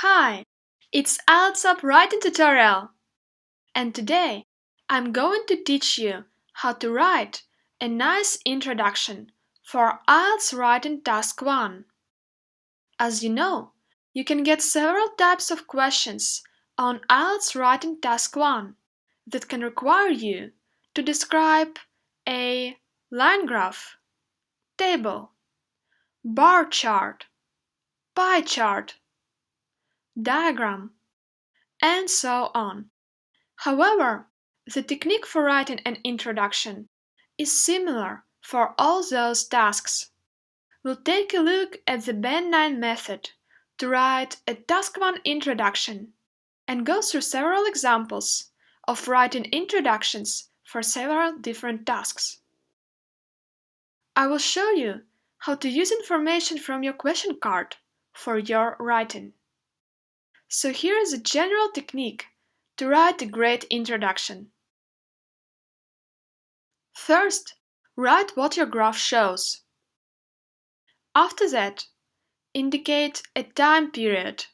Hi, it's IELTS Writing tutorial, and today I'm going to teach you how to write a nice introduction for IELTS Writing Task 1. As you know, you can get several types of questions on IELTS Writing Task 1 that can require you to describe a line graph, table, bar chart, pie chart, diagram, and so on. However, the technique for writing an introduction is similar for all those tasks. We'll take a look at the Band 9 method to write a Task 1 introduction and go through several examples of writing introductions for several different tasks. I will show you how to use information from your question card for your writing. So here is a general technique to write a great introduction. First, write what your graph shows. After that, indicate a time period.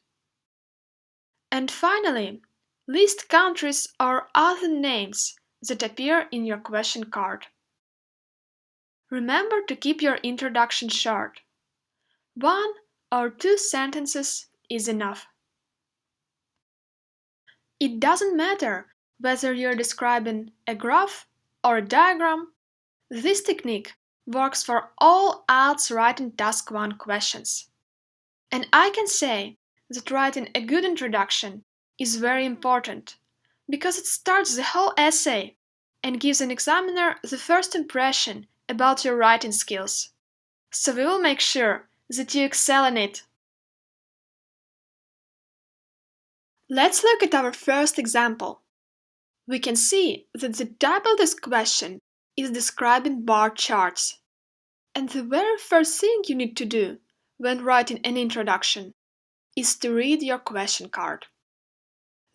And finally, list countries or other names that appear in your question card. Remember to keep your introduction short. 1 or 2 sentences is enough. It doesn't matter whether you're describing a graph or a diagram. This technique works for all IELTS Writing Task 1 questions. And I can say that writing a good introduction is very important because it starts the whole essay and gives an examiner the first impression about your writing skills. So we will make sure that you excel in it. Let's look at our first example. We can see that the type of this question is describing bar charts. And the very first thing you need to do when writing an introduction is to read your question card.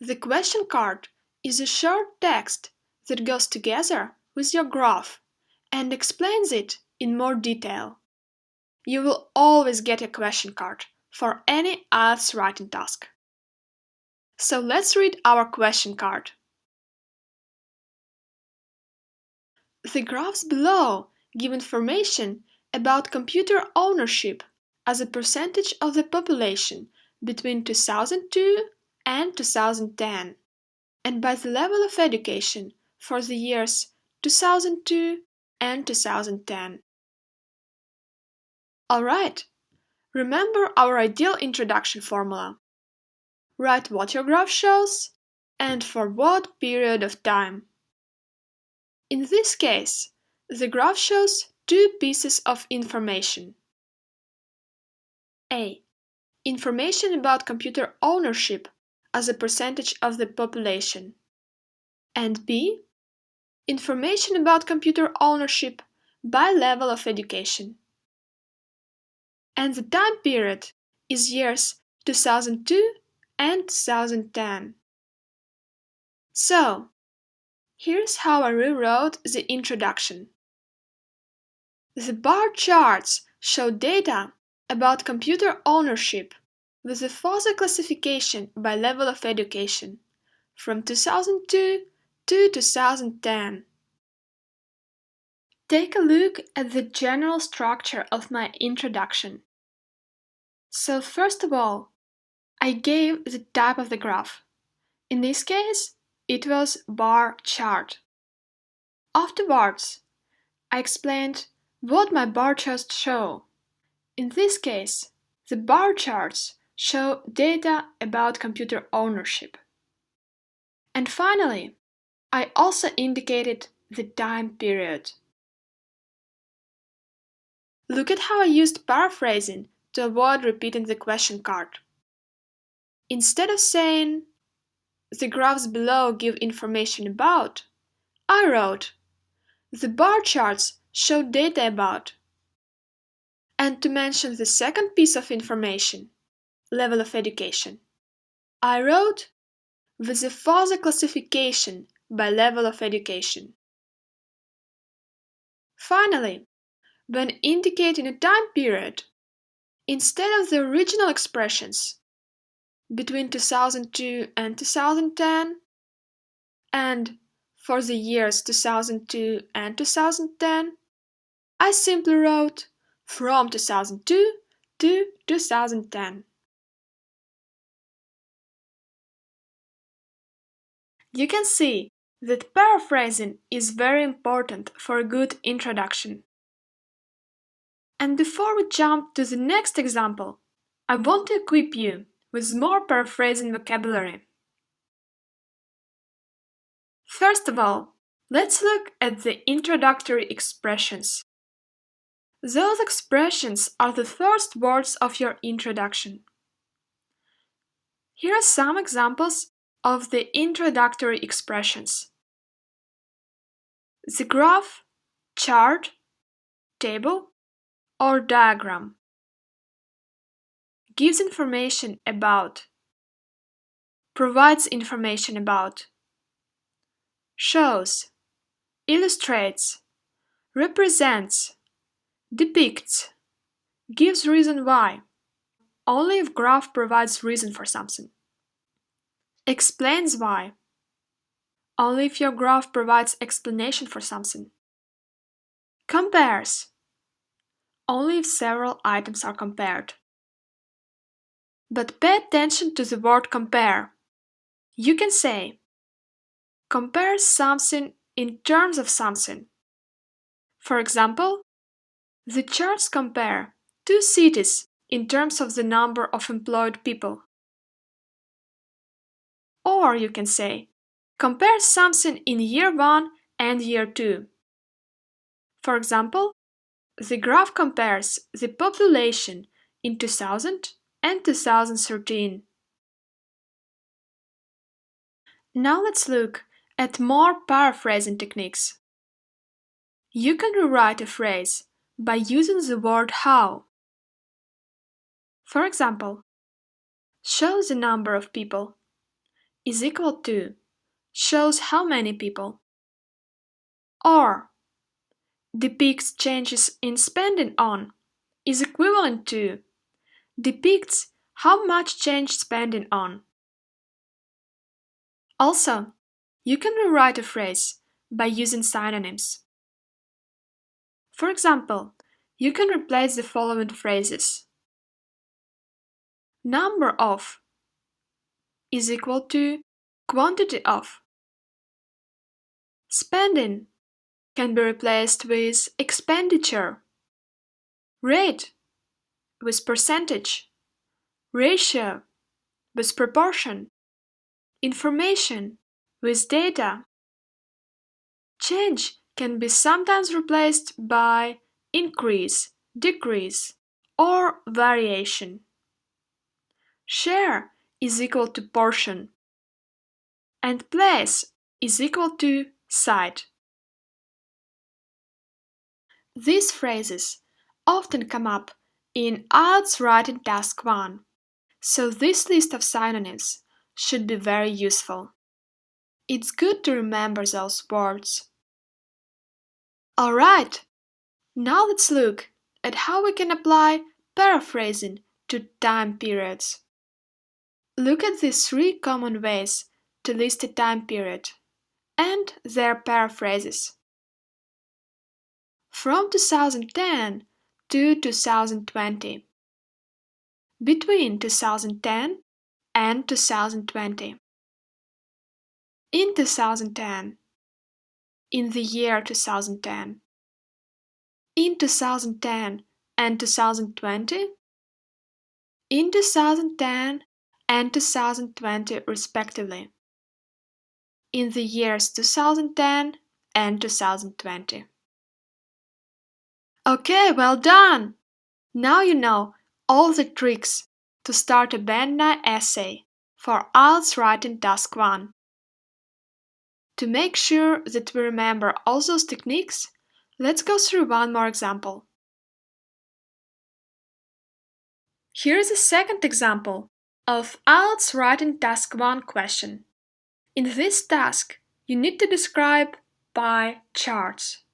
The question card is a short text that goes together with your graph and explains it in more detail. You will always get a question card for any IELTS writing task. So let's read our question card. The graphs below give information about computer ownership as a percentage of the population between 2002 and 2010, and by the level of education for the years 2002 and 2010. Alright, remember our ideal introduction formula. Write what your graph shows and for what period of time. In this case, the graph shows 2 pieces of information. A. Information about computer ownership as a percentage of the population. And B. Information about computer ownership by level of education. And the time period is years 2002 and 2010. So, here's how I rewrote the introduction. The bar charts show data about computer ownership with a further classification by level of education from 2002 to 2010. Take a look at the general structure of my introduction. So first of all, I gave the type of the graph. In this case, it was bar chart. Afterwards, I explained what my bar charts show. In this case, the bar charts show data about computer ownership. And finally, I also indicated the time period. Look at how I used paraphrasing to avoid repeating the question card. Instead of saying, the graphs below give information about, I wrote, the bar charts show data about. And to mention the second piece of information, level of education, I wrote, with a further classification by level of education. Finally, when indicating a time period, instead of the original expressions, between 2002 and 2010, and for the years 2002 and 2010, I simply wrote from 2002 to 2010. You can see that paraphrasing is very important for a good introduction. And before we jump to the next example, I want to equip you with more paraphrasing vocabulary. First of all, let's look at the introductory expressions. Those expressions are the first words of your introduction. Here are some examples of the introductory expressions. The graph, chart, table, or diagram gives information about, provides information about, shows, illustrates, represents, depicts, gives reason why, only if graph provides reason for something, explains why, only if your graph provides explanation for something, compares, only if several items are compared. But pay attention to the word compare. You can say, compare something in terms of something. For example, the charts compare two cities in terms of the number of employed people. Or you can say, compare something in year 1 and year 2. For example, the graph compares the population in 2000 and 2013. Now let's look at more paraphrasing techniques. You can rewrite a phrase by using the word how. For example, shows the number of people is equal to shows how many people, or depicts changes in spending on is equivalent to depicts how much changed spending on. Also, you can rewrite a phrase by using synonyms. For example, you can replace the following phrases. Number of is equal to quantity of. Spending can be replaced with expenditure. Rate with percentage. Ratio with proportion. Information with data. Change can be sometimes replaced by increase, decrease, or variation. Share is equal to portion, and place is equal to site. These phrases often come up in IELTS Writing Task 1, so this list of synonyms should be very useful. It's good to remember those words. Alright, now let's look at how we can apply paraphrasing to time periods. Look at these three common ways to list a time period and their paraphrases. From 2010 to 2020. Between 2010 and 2020. In 2010. In the year 2010. In 2010 and 2020. In 2010 and 2020 respectively. In the years 2010 and 2020. Okay, well done! Now you know all the tricks to start a Band 9 essay for IELTS Writing Task 1. To make sure that we remember all those techniques, let's go through one more example. Here is a second example of IELTS Writing Task 1 question. In this task, you need to describe pie charts.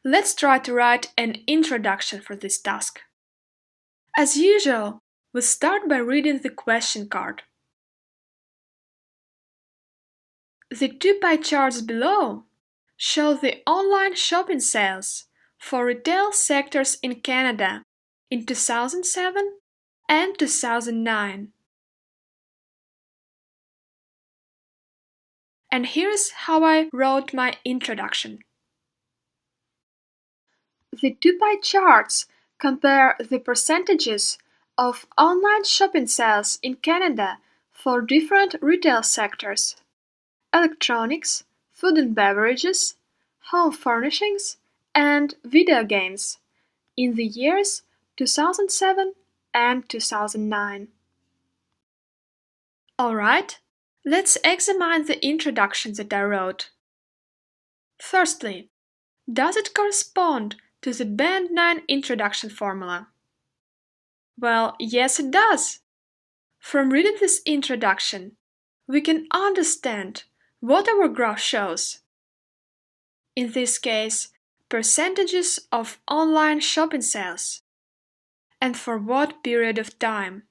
Let's try to write an introduction for this task. As usual, We'll start by reading the question card. The two pie charts below show the online shopping sales for retail sectors in Canada in 2007 and 2009. And here's how I wrote my introduction. The two pie charts compare the percentages of online shopping sales in Canada for different retail sectors: electronics, food and beverages, home furnishings, and video games in the years 2007 and 2009. Alright, let's examine the introduction that I wrote. Firstly, does it correspond to the Band 9 introduction formula? Well, yes it does. From reading this introduction, we can understand what our graph shows. In this case, percentages of online shopping sales. And for what period of time?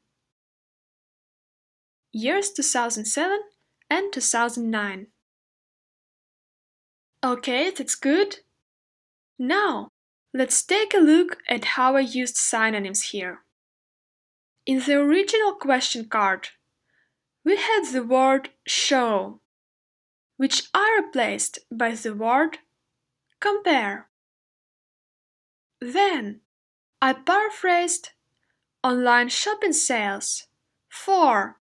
Years 2007 and 2009. Okay, that's good. Now, let's take a look at how I used synonyms here. In the original question card, we had the word show, which I replaced by the word compare. Then, I paraphrased online shopping sales for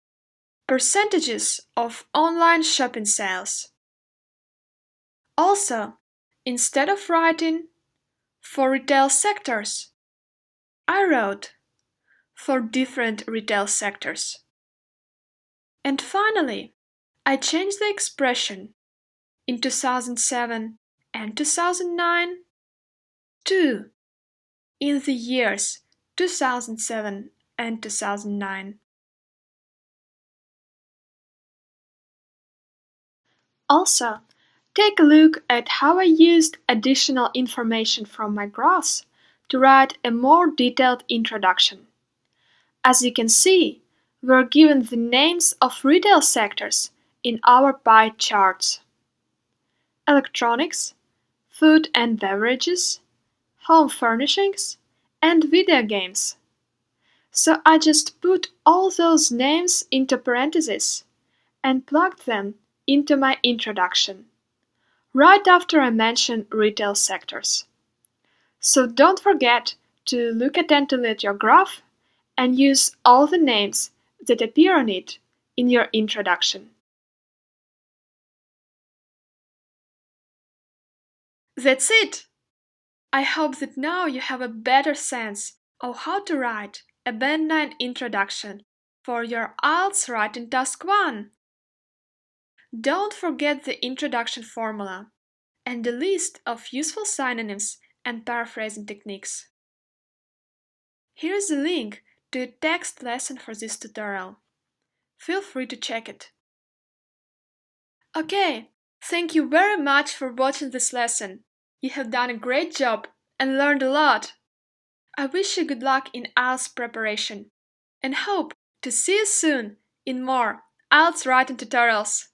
percentages of online shopping sales. Also, instead of writing for retail sectors, I wrote for different retail sectors. And finally, I changed the expression in 2007 and 2009 to in the years 2007 and 2009. Also, take a look at how I used additional information from my graphs to write a more detailed introduction. As you can see, we're given the names of retail sectors in our pie charts: electronics, food and beverages, home furnishings, and video games. So I just put all those names into parentheses and plugged them into my introduction, right after I mention retail sectors. So don't forget to look attentively at your graph and use all the names that appear on it in your introduction. That's it! I hope that now you have a better sense of how to write a Band 9 introduction for your IELTS Writing Task 1. Don't forget the introduction formula and the list of useful synonyms and paraphrasing techniques. Here is the link to a text lesson for this tutorial. Feel free to check it. Okay, thank you very much for watching this lesson. You have done a great job and learned a lot. I wish you good luck in IELTS preparation and hope to see you soon in more IELTS writing tutorials.